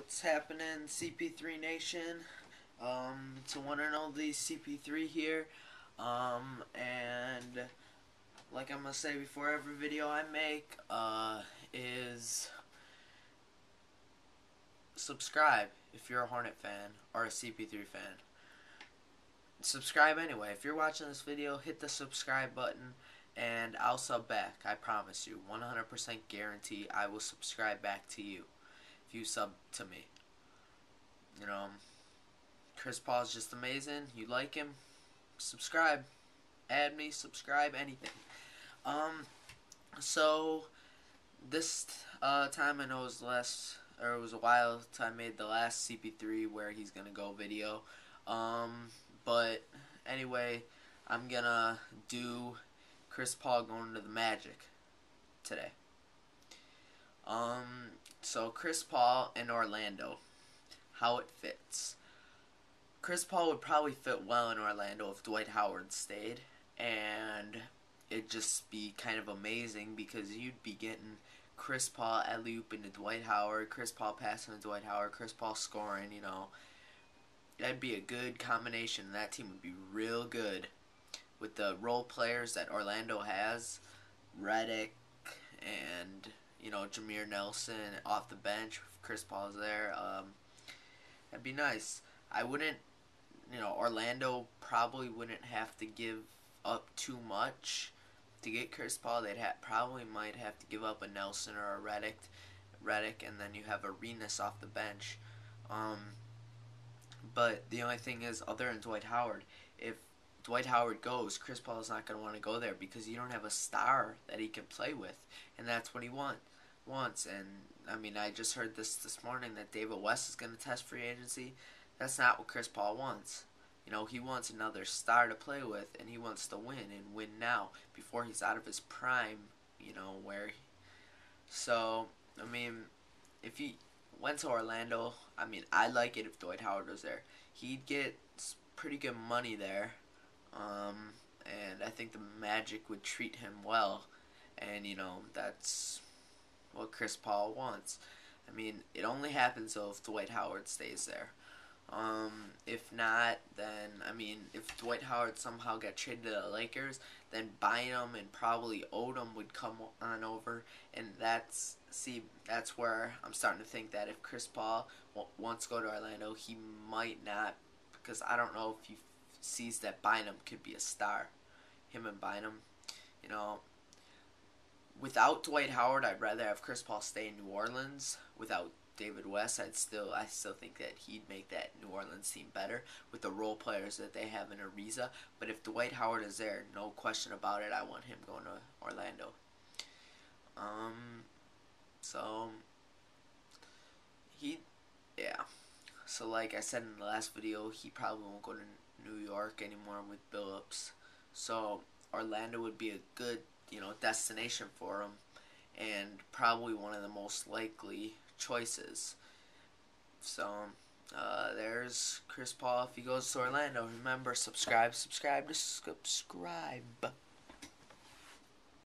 What's happening, CP3 Nation? It's a one and only CP3 here. And like I'm gonna say before every video I make, is subscribe if you're a Hornet fan or a CP3 fan. Subscribe anyway. If you're watching this video, hit the subscribe button and I'll sub back. I promise you, 100% guarantee I will subscribe back to you if you sub to me. You know, Chris Paul is just amazing. You like him? Subscribe. Add me, subscribe, anything. So this time I know it was it was a while till I made the last CP3 where he's gonna go video. But anyway, I'm gonna do Chris Paul going to the Magic today. So Chris Paul in Orlando, how it fits. Chris Paul would probably fit well in Orlando if Dwight Howard stayed, and it'd just be kind of amazing because you'd be getting Chris Paul alley-oop into Dwight Howard, Chris Paul passing to Dwight Howard, Chris Paul scoring, you know. That'd be a good combination. That team would be real good with the role players that Orlando has, Redick and, you know, Jameer Nelson off the bench. Chris Paul's there. That'd be nice. I wouldn't, you know, Orlando probably wouldn't have to give up too much to get Chris Paul. They'd probably might have to give up a Nelson or a Redick, and then you have Arenas off the bench. But the only thing is, other than Dwight Howard, if Dwight Howard goes, Chris Paul is not going to want to go there because you don't have a star that he can play with, and that's what he wants. And I mean, I just heard this morning that David West is going to test free agency. That's not what Chris Paul wants. You know, he wants another star to play with, and he wants to win and win now before he's out of his prime. You know So I mean, if he went to Orlando, I mean, I'd like it if Dwight Howard was there. He'd get pretty good money there. And I think the Magic would treat him well, and you know, that's what Chris Paul wants. I mean, it only happens though if Dwight Howard stays there. If not, then I mean, if Dwight Howard somehow got traded to the Lakers, then Bynum and probably Odom would come on over, and that's where I'm starting to think that if Chris Paul wants to go to Orlando, he might not, because I don't know if he sees that Bynum could be a star. Him and Bynum, you know. Without Dwight Howard, I'd rather have Chris Paul stay in New Orleans. Without David West, I still think that he'd make that New Orleans team better with the role players that they have in Ariza. But if Dwight Howard is there, no question about it, I want him going to Orlando. So like I said in the last video, he probably won't go to New York anymore with Billups. So Orlando would be a good, you know, destination for him, and probably one of the most likely choices. So there's Chris Paul if he goes to Orlando. Remember, subscribe to subscribe.